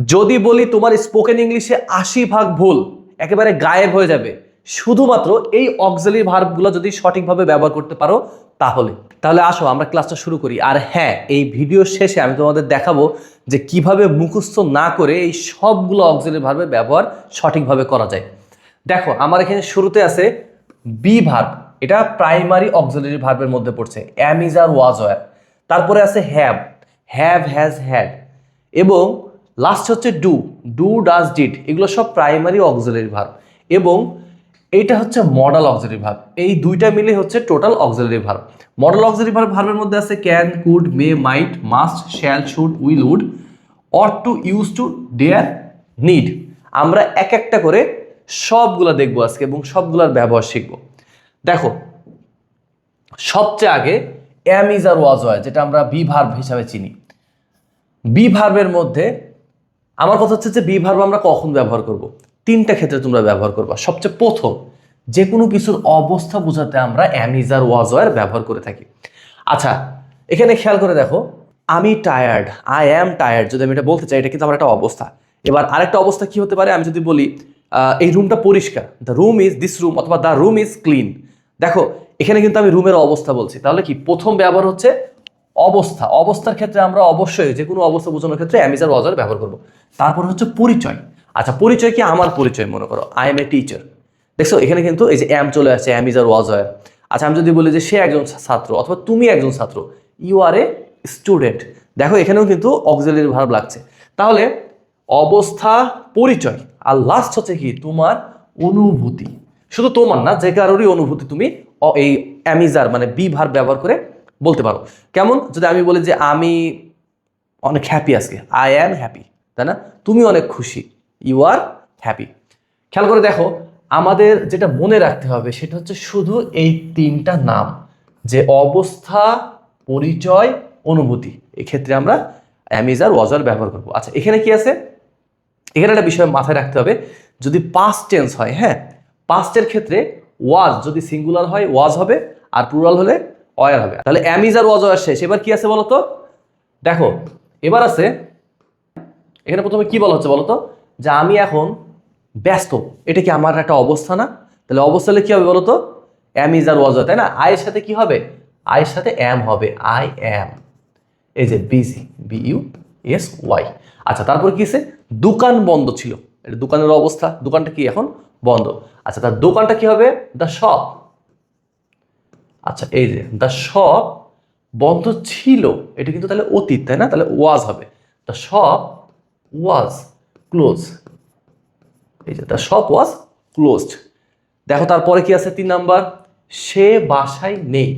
যদি বলি তোমার স্পোকেন ইংলিশে 80% ভুল একেবারে গায়েব হয়ে যাবে শুধুমাত্র এই অক্সিলারি ভার্বগুলো যদি সঠিকভাবে ব্যবহার করতে পারো তাহলে তাহলে আসো আমরা ক্লাসটা শুরু করি। আর হ্যাঁ, এই ভিডিও শেষে আমি তোমাদের দেখাবো যে কিভাবে মুখস্থ না করে এই সবগুলো অক্সিলারি ভার্বের ব্যবহার সঠিকভাবে করা যায়। দেখো আমার এখানে শুরুতে আছে বি ভার্ব, এটা প্রাইমারি অক্সিলারি ভার্বের মধ্যে পড়ছে, am is R was wire. তারপরে আছে হ্যাভ, হ্যাভ হ্যাজ হ্যাড, এবং লাস্ট হচ্ছে ডু, ডু ডাজ ডিড, এগুলো সব প্রাইমারি অক্সিলারি ভার্ব। এবং এইটা হচ্ছে মডাল অক্সিলারি ভার্ব। এই দুইটা মিলে হচ্ছে total auxiliary verb. Modal auxiliary ভার্বের মধ্যে আছে can, could, may, might, must, shall, should, will, would, ought to, use to, dare, need. আমরা এক একটা করে সবগুলা দেখবো আজকে এবং সবগুলার ব্যবহার শিখবো। দেখো সবচেয়ে আগে am is R was wire, যেটা আমরা বি ভার্ব হিসাবে চিনি। বি ভার্বের মধ্যে আমার কথা হচ্ছে যে বি ভার্ব আমরা কখন ব্যবহার করব? তিনটা ক্ষেত্রে তোমরা ব্যবহার করবা। সবচেয়ে প্রথম, যে কোনো কিছুর অবস্থা বোঝাতে আমরা am is R was wire ব্যবহার করে থাকি। আচ্ছা, এখানে খেয়াল করে দেখো, আমি টায়ার্ড, আই অ্যাম টায়ার্ড, যদি আমি এটা বলতে চাই, এটা কিন্তু আমার একটা অবস্থা। এবার আরেকটা অবস্থা কি হতে পারে? আমি যদি বলি এই রুমটা পরিষ্কার, the room is this room, অথবা দ্য রুম ইজ ক্লিন। দেখো এখানে কিন্তু আমি রুমের অবস্থা বলছি, তাহলে কি প্রথম ব্যবহার হচ্ছে অবস্থা। অবস্থার ক্ষেত্রে আমরা অবশ্যই যে কোনো অবস্থা বোঝানোর ক্ষেত্রে am is R was wire ব্যবহার করবো। তারপর হচ্ছে পরিচয়। আচ্ছা, পরিচয় কি? আমার পরিচয়, মনে করো আই এম এ টিচার। দেখছো এখানে কিন্তু এই যে অ্যাম চলে আসছে, am is R was wire. আচ্ছা, আমি যদি বলি যে সে একজন ছাত্র, অথবা তুমি একজন ছাত্র, ইউ আর এ স্টুডেন্ট, দেখো এখানেও কিন্তু অক্সিলারি ভার্ব লাগছে। তাহলে অবস্থা, পরিচয়, আর লাস্ট হচ্ছে কি তোমার অনুভূতি। শুধু তোমার না, যে কারোরই অনুভূতি তুমি এই অ্যাম ইজ আর মানে বি ভার্ব ব্যবহার করে বলতে পারো। কেমন? যদি আমি বলি যে আমি অনেক হ্যাপি আজকে, আই অ্যাম হ্যাপি, তাই না? তুমি অনেক খুশি, ইউ আর হ্যাপি। খেয়াল করে দেখো, আমাদের যেটা মনে রাখতে হবে সেটা হচ্ছে শুধু এই তিনটা নাম, যে অবস্থা, পরিচয়, অনুভূতি। এক্ষেত্রে আমরা am is R was wire ব্যবহার করবো। আচ্ছা, এখানে কি আছে? এখানে একটা বিষয় মাথায় রাখতে হবে, যদি পাস্ট টেন্স হয়, হ্যাঁ, পাস্টের ক্ষেত্রে ওয়াজ যদি সিঙ্গুলার হয় ওয়াজ হবে, আর প্লুরাল হলে ওয়্যার হবে। তাহলে am is R was wire শেষ। এবার কি আছে বলো তো? দেখো এবার আছে, এখানে প্রথমে কি বলা হচ্ছে বলো তো? যে আমি এখন ব্যস্ত, এটা কি আমার একটা অবস্থা না? তাহলে অবস্থা হলে কি হবে বলো তো? Am is R was wire, তাই না? আয়ের সাথে কি হবে? আয়ের সাথে অ্যাম হবে, আই অ্যাম। এই যে busy, B U S Y. আচ্ছা, তারপর কি আছে? দোকান বন্ধ ছিল, এটা দোকানের অবস্থা, দোকানটা কি এখন বন্ধ। আচ্ছা, তার দোকানটা কি হবে? The shop. আচ্ছা, এই যে দ্য শপ বন্ধ ছিল, এটা কিন্তু তাহলে অতীত, তাই না? তাহলে ওয়াজ হবে, দ্য শপ ওয়াজ ক্লোজ। এই যে দ্য শপ ওয়াজ ক্লোজড। দেখো তারপরে কি আছে? 3 নাম্বার, সে বাসায় নেই,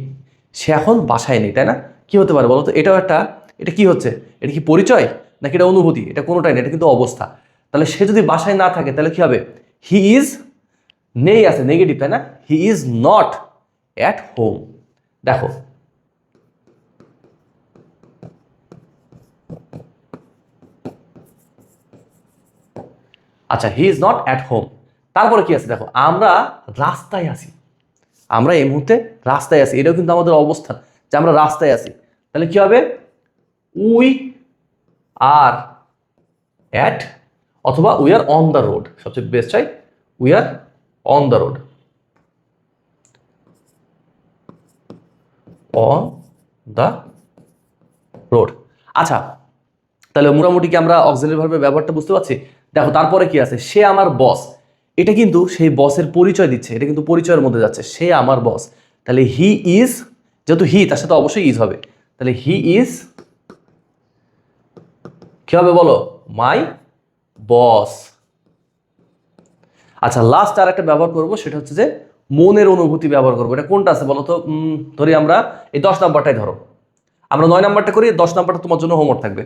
সে এখন বাসায় নেই, তাই না? কি হতে পারে বলো তো? এটাও একটা, এটা কি হচ্ছে? এটা কি পরিচয় নাকি এটা অনুভূতি? এটা কোনোটাই না, এটা কিন্তু অবস্থা। তাহলে সে যদি বাসায় না থাকে তাহলে কি হবে? হি ইজ, নেই আছে নেগেটিভ, তাই না? He is not at home. দেখো আচ্ছা, he is not at home. তারপরে কি আছে? দেখো আমরা রাস্তায় আছি, আমরা এই মুহূর্তে রাস্তায় আছি, এটাও কিন্তু আমাদের অবস্থান যে আমরা রাস্তায় আছি। তাহলে কি হবে? উই আর অ্যাট, অথবা we are on the road, সবচেয়ে বেস্ট হয় we are on the road, on the road. আচ্ছা, তাহলে মোটামুটি কি আমরা অক্সিলারি ভার্বের ব্যবহারটা বুঝতে পারছি? দেখো তারপরে কি আছে? সে আমার বস, এটা কিন্তু সেই বসের পরিচয় দিচ্ছে, এটা কিন্তু পরিচয়ের মধ্যে যাচ্ছে, সে আমার বস। তাহলে হি ইজ, যেহেতু হি তার সাথে অবশ্যই ইজ হবে, তাহলে হি ইজ কি হবে বলো? মাই বস। আচ্ছা, লাস্ট আর একটা ব্যবহার করবো, সেটা হচ্ছে যে মনের অনুভূতি ব্যবহার করবো। এটা কোনটা আছে বলো তো? ধরি আমরা এই 10 নাম্বারটাই ধরো, আমরা 9 নাম্বারটা করি, 10 নাম্বারটা তোমার জন্য হোমওয়ার্ক থাকবে।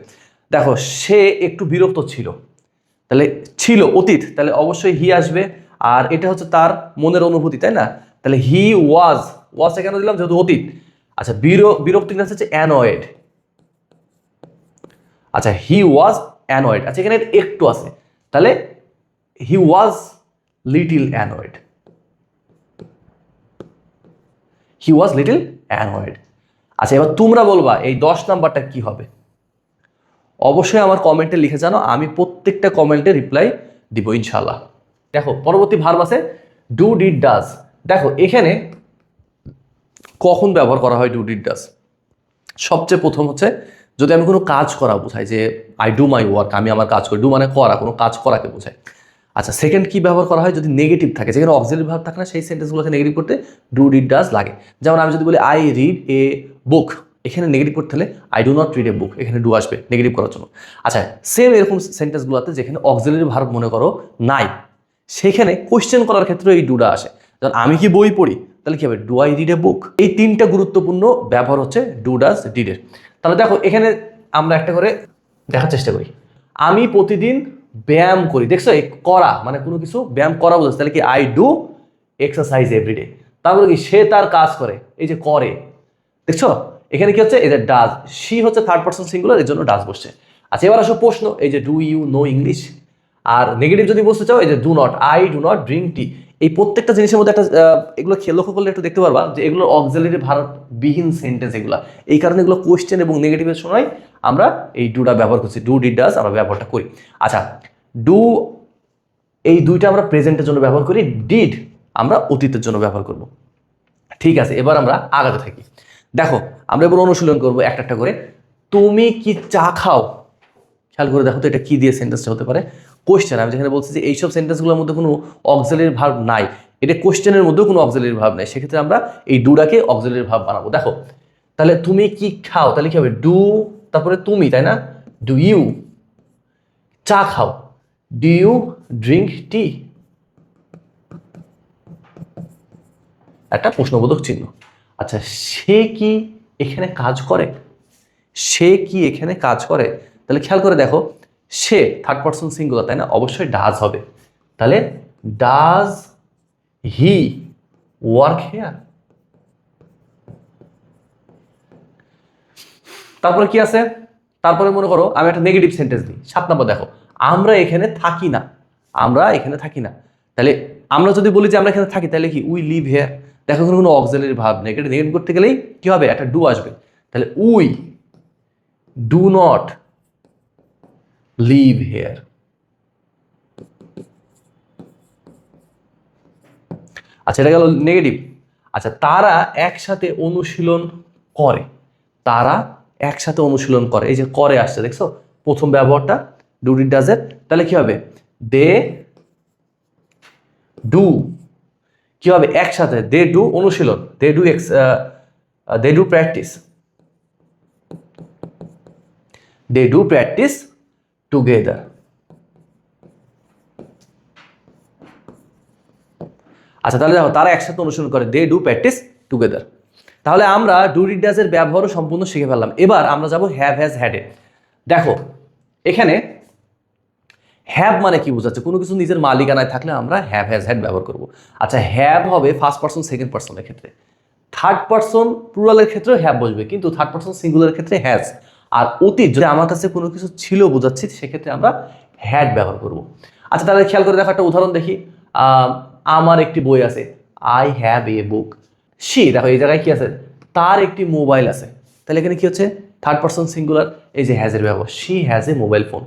দেখো সে একটু বিরক্ত ছিল, তাহলে ছিল অতীত, তাহলে অবশ্যই হি আসবে, আর এটা হচ্ছে তার মনের অনুভূতি, তাই না? তাহলে হি ওয়াজ, ওয়াজটা কেন দিলাম? যেহেতু অতীত। আচ্ছা, বিরক্তি হচ্ছে অ্যানয়েড। আচ্ছা, হি ওয়াজ অ্যানয়েড। আচ্ছা, এখানে একটু আছে, তাহলে হি ওয়াজ লিটিল অ্যানয়েড, হি ওয়াজ লিটিল অ্যানয়েড। আচ্ছা, এবার তোমরা বলবা এই 10 নাম্বারটা কি হবে? অবশ্যই আমার কমেন্টে লিখে জানো, আমি প্রত্যেক প্রত্যেকটা কমেন্টে রিপ্লাই দিব ইনশাআল্লাহ। দেখো পরবর্তী ভার্ব আছে ডু ডিড ডাজ। দেখো এখানে কখন ব্যবহার করা হয় ডু ডিড ডাজ? সবচেয়ে প্রথম হচ্ছে যদি আমি কোনো কাজ করা বোঝাই, যে আই ডু মাই ওয়ার্ক, আমি আমার কাজ করি। ডু মানে করা, কোনো কাজ করাকে বোঝায়। আচ্ছা, সেকেন্ড কি ব্যবহার করা হয়? যদি নেগেটিভ থাকে, যেখানে অক্সিলারি ভার্ব থাকে না, সেই সেন্টেন্সগুলোকে নেগেটিভ করতে ডু ডিড ডাজ লাগে। যেমন আমি যদি বলি আই রিড এ বুক, এখানে নেগেটিভ করতে হলে I do not read a book, এখানে ডু আসবে নেগেটিভ করার জন্য। আচ্ছা, সেম এরকম সেন্টেন্সগুলোতে যেখানে অক্সিলারি ভার্ব মনে করো নাই, সেখানে কোয়েশ্চেন করার ক্ষেত্রে এই ডুটা আসে। যেমন আমি কি বই পড়ি, তাহলে কি হবে? ডু আই রিড এ বুক। এই তিনটা গুরুত্বপূর্ণ ব্যবহার হচ্ছে ডু ডাজ ডিডের। তাহলে দেখো এখানে আমরা একটা করে দেখার চেষ্টা করি। আমি প্রতিদিন ব্যায়াম করি। দেখছো, এই করা মানে কোনো কিছু ব্যায়াম করা বোঝাচ্ছে। তাহলে কি আই ডু এক্সারসাইজ এভরিডে। তারপরে কি সে তার কাজ করে, এই যে করে। দেখছো এখানে কি হচ্ছে? এই যে ডাজ, শি হচ্ছে থার্ড পারসন সিঙ্গুলার, এর জন্য ডাজ বসছে। আচ্ছা, এবার আসো প্রশ্ন, এই যে ডু ইউ নো ইংলিশ। আর নেগেটিভ যদি বলতে চাও, এই যে do not, I do not drink tea. এই প্রত্যেকটা জিনিসের মধ্যে একটা এগুলো লক্ষ্য করলে একটু দেখতে পারবা যে এগুলো অক্সিলারি ভার্ব বিহীন সেন্টেন্স এগুলা। এই কারণে এগুলো কোয়েশ্চেন এবং নেগেটিভের সময় আমরা এই ডুটা ব্যবহার করছি, ডু ডিড ডাজ আমরা ব্যবহারটা করি। আচ্ছা, ডু এই দুইটা আমরা প্রেজেন্টের জন্য ব্যবহার করি, ডিড আমরা অতীতের জন্য ব্যবহার করব। ঠিক আছে, এবার আমরা আগাতে থাকি। দেখো আমরা এবার অনুশীলন করবো একটা একটা করে। তুমি কি চা খাও? খেয়াল করে দেখো তো এটা কি দিয়ে সেন্টেন্সটা হতে পারে? কোয়েশ্চেন। আমি যেখানে বলছি যে এইসব সেন্টেন্সগুলোর মধ্যে কোনো অক্সিলারি ভার্ব নাই, এটা কোয়েশ্চেনের মধ্যেও কোনো অক্সিলারি ভার্ব নাই, সেক্ষেত্রে আমরা এই ডুটাকে অক্সিলারি ভার্ব বানাবো। দেখো তাহলে তুমি কি খাও, তাহলে কি হবে? ডু তারপরে তুমি, তাই না? ডু ইউ চা খাও? Do you drink tea? একটা প্রশ্নবোধক চিহ্ন। আচ্ছা, সে কি এখানে কাজ করে? সে কি এখানে কাজ করে? তাহলে খেয়াল করে দেখো, সে থার্ড পারসন সিঙ্গুলার, তাই না? অবশ্যই ডাজ হবে। তাহলে ডাজ হি ওয়ার্ক হেয়ার? তারপরে কি আছে? তারপরে মনে করো আমি একটা নেগেটিভ সেন্টেন্স দিই। 7 নম্বর দেখো, আমরা এখানে থাকি না। আমরা এখানে থাকি না। তাহলে আমরা যদি বলি যে আমরা এখানে থাকি, তাহলে কি? We live here. দেখো এখানে কোনো অক্সিলারি ভার্ব নেই, এটা নেগেটিভ করতে গেলেই কি হবে? একটা ডু আসবে। তাহলে we do not live here. আচ্ছা, এটা গেল নেগেটিভ। আচ্ছা, তারা একসাথে অনুশীলন করে। তারা একসাথে অনুশীলন করে, এই যে করে আসছে, দেখছো প্রথম ব্যবহারটা ডু ডিড ডাজের। তাহলে কি হবে? দে ডু, কি হবে? একসাথে দে ডু অনুশীলন, they do practice, they do practice together. আচ্ছা, তাহলে দেখো তারা একসাথে অনুশীলন করে, দে ডু প্র্যাকটিস টুগেদার। তাহলে আমরা ডু ডিড ডাজের ব্যবহারও সম্পূর্ণ শিখে ফেললাম। এবার আমরা যাব হ্যাভ হ্যাজ হ্যাডে। দেখো এখানে হ্যাভ মানে কি বোঝাচ্ছে? কোনো কিছু নিজের মালিকানায় থাকলে আমরা হ্যাভ হ্যাজ হ্যাড ব্যবহার করব। আচ্ছা, হ্যাভ হবে ফার্স্ট পারসন সেকেন্ড পারসনের ক্ষেত্রে, থার্ড পারসন প্লুরালের ক্ষেত্রেও হ্যাভ বসবে, কিন্তু থার্ড পারসন সিঙ্গুলারের ক্ষেত্রে হ্যাজ। আর অতীত যদি আমার কাছে কোনো কিছু ছিল বোঝাচ্ছি, সেক্ষেত্রে আমরা হ্যাড ব্যবহার করব। আচ্ছা, তাহলে খেয়াল করে দেখো একটা উদাহরণ দেখি। আমার একটি বই আছে, I have a book. See, দেখো এই জায়গায় কি আছে? তার একটি মোবাইল আছে। তাহলে এখানে কি হচ্ছে? থার্ড পারসন সিঙ্গুলার, এই যে হ্যাজের ব্যবহার, she has a mobile phone.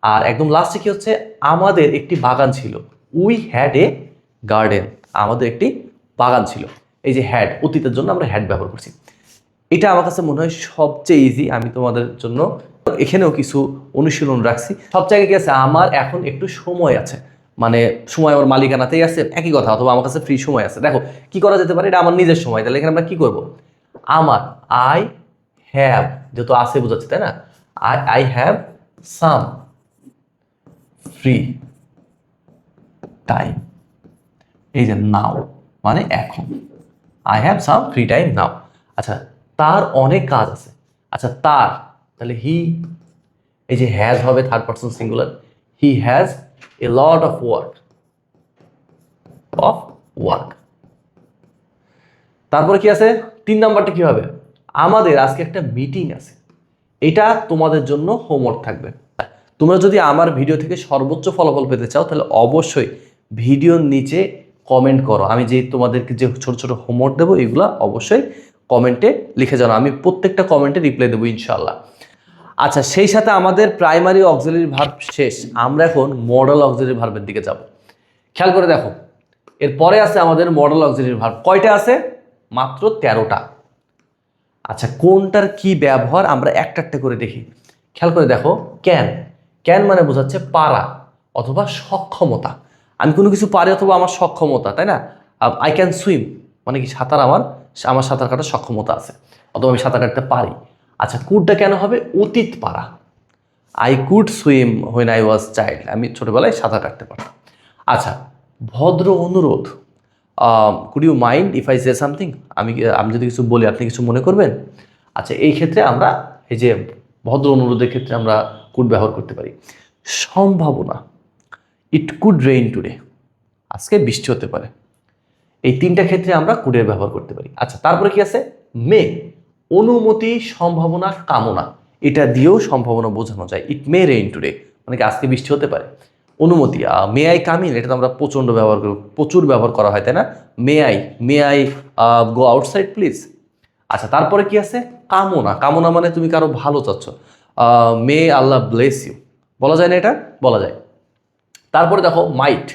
আর একদম লাস্টে কি হচ্ছে? আমাদের একটি বাগান ছিল, উই হ্যাড এ গার্ডেন। আমাদের একটি বাগান ছিল, এই যে হ্যাড, অতীতের জন্য আমরা হ্যাড ব্যবহার করছি। এটা আমার কাছে মনে হয় সবচেয়ে ইজি। আমি তোমাদের জন্য এখানেও কিছু অনুশীলন রাখছি। সব জায়গায় কি আছে? আমার এখন একটু সময় আছে, মানে সময় আমার মালিকানাতেই আছে, একই কথা। অথবা আমার কাছে ফ্রি সময় আছে। দেখো কি করা যেতে পারে? এটা আমার নিজের সময়, তাহলে এখানে আমরা কি করব? আমার, আই হ্যাভ, যেহেতু আছে বোঝাচ্ছে, তাই না? I have some free time, এই যে নাও মানে এখন, I have some free time now. আচ্ছা, তার অনেক কাজ আছে। আচ্ছা, তার, তাহলে হি, এই যে হ্যাজ হবে third person singular, he has a lot of work, তারপরে কি আছে? 3 নাম্বারটা কি হবে? আমাদের আজকে একটা মিটিং আছে। এটা তোমাদের জন্য হোমওয়ার্ক থাকবে। তোমরা যদি আমার ভিডিও থেকে সর্বোচ্চ ফলাফল পেতে চাও, তাহলে অবশ্যই ভিডিওর নিচে কমেন্ট করো। আমি যে তোমাদেরকে যে ছোট ছোট হোমওয়ার্ক দেবো, এগুলা অবশ্যই কমেন্টে লিখে জানো। আমি প্রত্যেকটা কমেন্টে রিপ্লাই দেবো ইনশাআল্লাহ। আচ্ছা, সেই সাথে আমাদের প্রাইমারি অক্সিলারি ভার্ব শেষ, আমরা এখন মডেল অক্সিলারি ভার্বের দিকে যাব। খেয়াল করে দেখো, এরপরে আছে আমাদের মডেল অক্সিলারি ভার্ব। কয়টা আছে? মাত্র 13টা। আচ্ছা, কোনটার কি ব্যবহার আমরা একটা একটা করে দেখি। খেয়াল করে দেখো, ক্যান। ক্যান মানে বোঝাচ্ছে পারা অথবা সক্ষমতা। আমি কোনো কিছু পারি অথবা আমার সক্ষমতা, তাই না? আই ক্যান সুইম মানে কি সাঁতার, আমার আমার সাঁতার কাটার সক্ষমতা আছে অথবা আমি সাঁতার কাটতে পারি। আচ্ছা, কুডটা কেন হবে? অতীত পারা। I could swim when I was child, আমি ছোটবেলায় সাঁতার কাটতে পারতাম। আচ্ছা, ভদ্র অনুরোধ, could you mind if I say something, আমি যদি কিছু বলি আপনি কিছু মনে করবেন? আচ্ছা, এই ক্ষেত্রে আমরা এই যে ভদ্র অনুরোধের ক্ষেত্রে আমরা কুড ব্যবহার করতে পারি। সম্ভাবনা, ইট কুড রেইন টুডে, আজকে বৃষ্টি হতে পারে। এই তিনটা ক্ষেত্রে আমরা কুডের ব্যবহার করতে পারি। আচ্ছা, তারপরে কি আছে? মে, অনুমতি, সম্ভাবনা, কামনা, এটা দিয়েও সম্ভাবনা বোঝানো যায়। ইট মে রেইন টুডে মানে কি আজকে বৃষ্টি হতে পারে। অনুমতি, মে আই কাম ইন, এটা তো আমরা প্রচণ্ড ব্যবহার করি, প্রচুর ব্যবহার করা হয়, তাই না? May I go outside please. আচ্ছা, তারপরে কি আছে? কামনা। কামনা মানে তুমি কারো ভালো চাচ্ছ, মে আল্লাহ ব্লেস ইউ, বলা যায় না এটা? বলা যায়। তারপরে দেখো মাইট,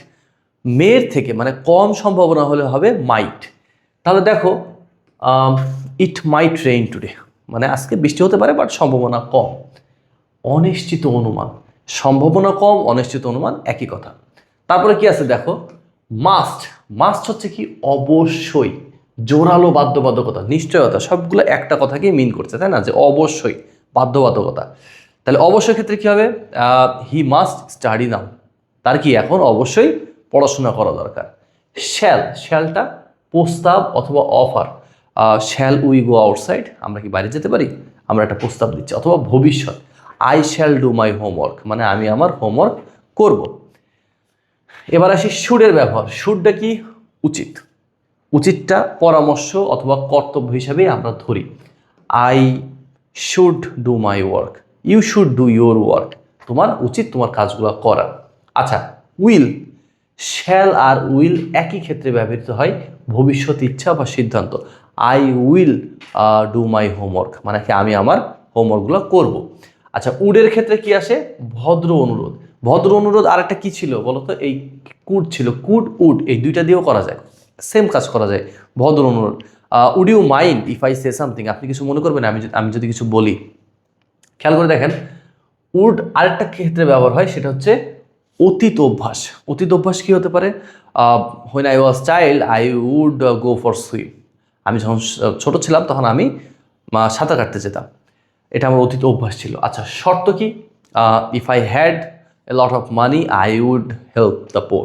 মেয়ের থেকে মানে কম সম্ভাবনা হলে হবে মাইট। তাহলে দেখো, ইট মাইট রেইন টুডে মানে আজকে বৃষ্টি হতে পারে বাট সম্ভাবনা কম। অনিশ্চিত অনুমান, সম্ভাবনা কম, অনিশ্চিত অনুমান একই কথা। তারপরে কি আছে দেখো, মাস্ট। মাস্ট হচ্ছে কি? অবশ্যই, জোরালো বাধ্যবাধকতা, নিশ্চয়তা, সবগুলো একটা কথাকেই মিন করছে, তাই না? যে অবশ্যই, বাধ্যবাধকতা। তাহলে অবশ্যই ক্ষেত্রে কি হবে? হি মাস্ট স্টাডি নাও, তার কি এখন অবশ্যই পড়াশোনা করা দরকার। শ্যালটা প্রস্তাব অথবা offer, shall we go outside, আমরা কি বাইরে যেতে পারি, আমরা একটা প্রস্তাব দিচ্ছি। অথবা ভবিষ্যৎ, I shall do my homework মানে আমি আমার হোমওয়ার্ক করব। এবার আসি শুডের ব্যবহার। শুডটা কি? উচিত। উচিতটা পরামর্শ অথবা কর্তব্য হিসাবে আমরা ধরি। I should do my work, you should do your work, তোমার উচিত তোমার কাজগুলো করা। আচ্ছা, উইল, শ্যাল আর উইল একই ক্ষেত্রে ব্যবহৃত হয়, ভবিষ্যৎ ইচ্ছা বা সিদ্ধান্ত। I will do my homework মানে কি আমি আমার হোমওয়ার্কগুলো করব। আচ্ছা, উডের ক্ষেত্রে কি আসে? ভদ্র অনুরোধ। ভদ্র অনুরোধ আরেকটা কি ছিল বলতো? এই কুড ছিল, কুড উড এই দুইটা দিয়েও করা যায়, সেম কাজ করা যায়। ভদ্র অনুরোধ, would you mind if I say something, আপনি কিছু মনে করবেন আমি যদি কিছু বলি। খেয়াল করে দেখেন, উড আরেকটা ক্ষেত্রে ব্যবহার হয়, সেটা হচ্ছে অতীত অভ্যাস। অতীত অভ্যাস কি হতে পারে? When I was child I would go for swim, আমি যখন ছোট ছিলাম তখন আমি সাঁতার কাটতে যেতাম, এটা আমার অতীত অভ্যাস ছিল। আচ্ছা, শর্ত কি? If I had a lot of money I would help the poor,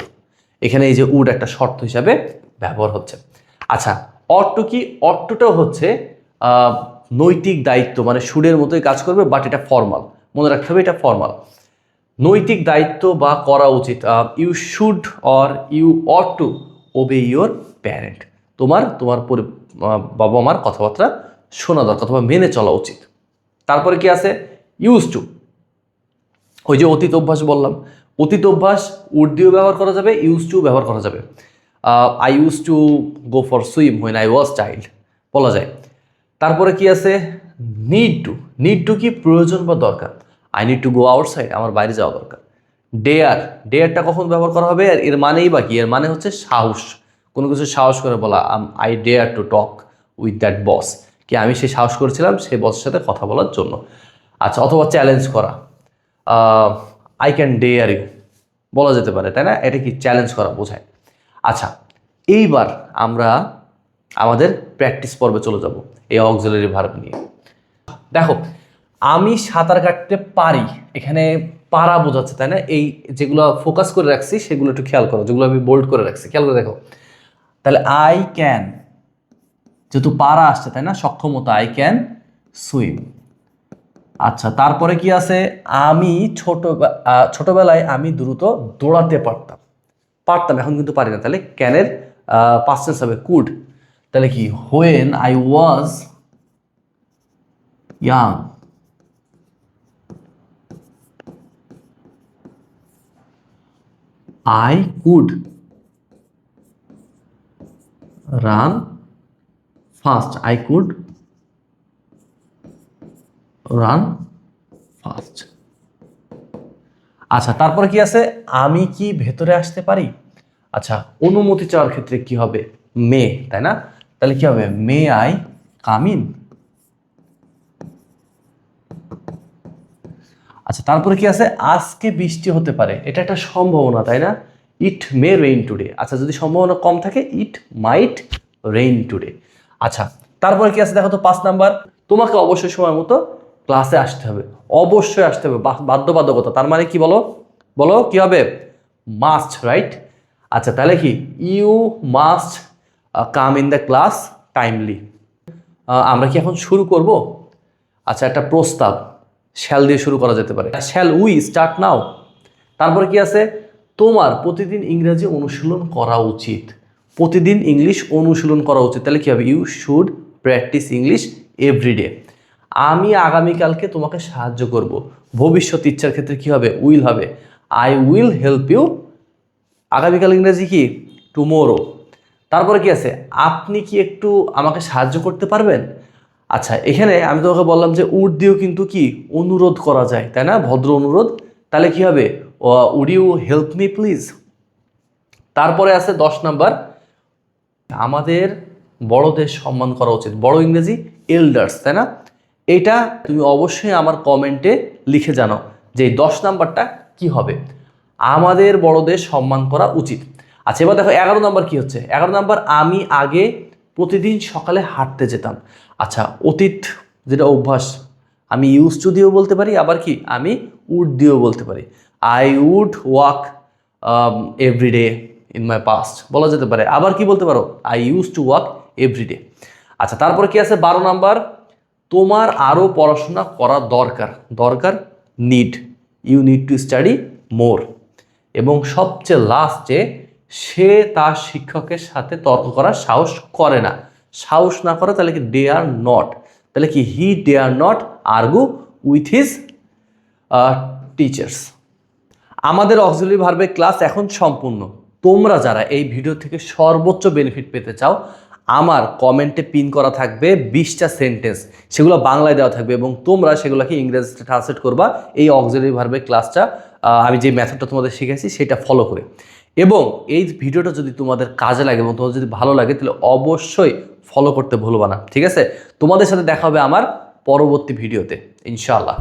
এখানে এই যে উড একটা শর্ত হিসাবে ব্যবহার হচ্ছে। আচ্ছা, অর্থ কি? অর্থটাও হচ্ছে নৈতিক দায়িত্ব, মানে সুরের মতোই কাজ করবে বাট এটা ফর্মাল, মনে রাখতে হবে এটা ফর্মাল। নৈতিক দায়িত্ব বা করা উচিত, you should or you ought to obey your parent, তোমার বাবা মার কথাবার্তা শোনা দরকার অথবা মেনে চলা উচিত। তারপরে কি আছে? ইউজ টু, ওই যে অতীত অভ্যাস বললাম, অতীত অভ্যাস উড দিয়েও ব্যবহার করা যাবে, ইউজ টু ব্যবহার করা যাবে। I use to go for swim when I was child বলা যায়। তারপরে কি আছে? Need to. নিড টু কি? প্রয়োজন বা দরকার। I need to go outside, আমার বাইরে যাওয়া দরকার। ডেয়ার, ডেয়ারটা কখন ব্যবহার করা হবে? আর এর মানেই বা কি? এর মানে হচ্ছে সাহস, কোনো কিছু সাহস করে বলা। I dare to talk with that boss, কি আমি সে সাহস করেছিলাম সেই বসের সাথে কথা বলার জন্য। আচ্ছা, অথবা চ্যালেঞ্জ করা, আই ক্যান ডেয়ার ইউ বলা যেতে পারে, তাই না? এটা কি? চ্যালেঞ্জ করা বোঝায়। আচ্ছা, এইবার আমরা আমাদের প্র্যাকটিস পর্বে চলে যাব এই অক্সিলারি ভার্ব নিয়ে। দেখো, আমি সাঁতার কাটতে পারি, এখানে পারা বোঝাচ্ছে, তাই না? এই যেগুলো ফোকাস করে রাখছি সেগুলো একটু খেয়াল করো, যেগুলো আমি বোল্ড করে রাখছি খেয়াল করে দেখো। তাহলে আই ক্যান, যেহেতু পারা আসছে, তাই না? সক্ষমতা, আই ক্যান সুইম। আচ্ছা, তারপরে কি আছে? আমি ছোটবেলায় আমি দ্রুত দৌড়াতে পারতাম, এখন কিন্তু পারি না, তাহলে ক্যানের পাস্ট টেন্স হবে কুড। তাহলে কি? When I was young I could run fast, I could run fast. আচ্ছা, তারপরে কি আছে, আমি কি ভেতরে আসতে পারি? আচ্ছা, অনুমতি চাওয়ার ক্ষেত্রে কি হবে? মে, তাই না? তাহলে কি হবে? May I come in. আচ্ছা, তারপরে কি আছে, আজকে বৃষ্টি হতে পারে, এটা একটা সম্ভাবনা, তাই না? ইট মে রেইন টুডে। আচ্ছা, যদি সম্ভাবনা কম থাকে, ইট মাইট রেইন টুডে। আচ্ছা, তারপরে কি আছে দেখো তো, 5 নাম্বার, তোমাকে অবশ্যই সময় মতো ক্লাসে আসতে হবে, অবশ্যই আসতে হবে, বাধ্যবাধকতা। তার মানে কি বলো, বলো কি হবে? Must, right? আচ্ছা, তাহলে কি, you must come in the class timely. আমরা কি এখন শুরু করব? আচ্ছা, একটা প্রস্তাব, শ্যাল দিয়ে শুরু করা যেতে পারে, শ্যাল উই স্টার্ট নাও? তারপরে কি আছে, তোমার প্রতিদিন ইংরেজি অনুশীলন করা উচিত, প্রতিদিন ইংলিশ অনুশীলন করা উচিত। তাহলে কি হবে? You should practice English everyday. আমি আগামীকালকে তোমাকে সাহায্য করব, ভবিষ্যৎ ইচ্ছার ক্ষেত্রে কি হবে? উইল হবে। I will help you. আগামীকাল ইংরেজি কি? টুমোরো। তারপরে কি আছে, আপনি কি একটু আমাকে সাহায্য করতে পারবেন? আচ্ছা, এখানে আমি তোমাকে বললাম যে উড দিয়েও কিন্তু কি অনুরোধ করা যায়, তাই না? ভদ্র অনুরোধ। তাহলে কি হবে? Would you help me please. তারপরে আছে 10 নাম্বার, আমাদের বড়দের সম্মান করা উচিত, বড় ইংরেজি এল্ডার্স, তাই না? এইটা তুমি অবশ্যই আমার কমেন্টে লিখে জানাও যে 10 নাম্বারটা কি হবে। আমাদের বড়দের সম্মান করা উচিত। আচ্ছা, এবার দেখো 11 নাম্বার কি হচ্ছে। 11 নাম্বার, আমি আগে প্রতিদিন সকালে হাঁটতে যেতাম। আচ্ছা, অতীত যেটা অভ্যাস, আমি ইউজ টু দিয়েও বলতে পারি, আবার কি আমি উড দিয়েও বলতে পারি। I would walk everyday in my past বলা যেতে পারে। আবার কি বলতে পারো? I use to walk everyday. আচ্ছা, তারপরে কি আছে 12 নাম্বার, তোমার আরও পড়াশোনা করা দরকার, দরকার need, you need to study more. এবং সবচেয়ে লাস্টে, সে তার শিক্ষকের সাথে তর্ক করার সাহস করে না, সাহস না করে, তাহলে কি ডেয়ার নট। তাহলে কি he dare not argue with his teachers. আমাদের অক্সিলারি ভার্বের ক্লাস এখন সম্পূর্ণ। তোমরা যারা এই ভিডিও থেকে সর্বোচ্চ বেনিফিট পেতে চাও, আমার কমেন্টে পিন করা থাকবে 20টা সেন্টেন্স, সেগুলো বাংলায় দেওয়া থাকবে এবং তোমরা সেগুলোকে ইংরেজিতে ট্রান্সলেট করবা এই অক্সিলারি ভার্বের ক্লাসটা, আমি যে মেথডটা তোমাদের শিখেছি সেটা ফলো করে। এবং এই ভিডিওটা যদি তোমাদের কাজে লাগে এবং তোমাদের যদি ভালো লাগে, তাহলে অবশ্যই ফলো করতে ভুলবা না, ঠিক আছে? তোমাদের সাথে দেখা হবে আমার পরবর্তী ভিডিওতে, ইনশাআল্লাহ।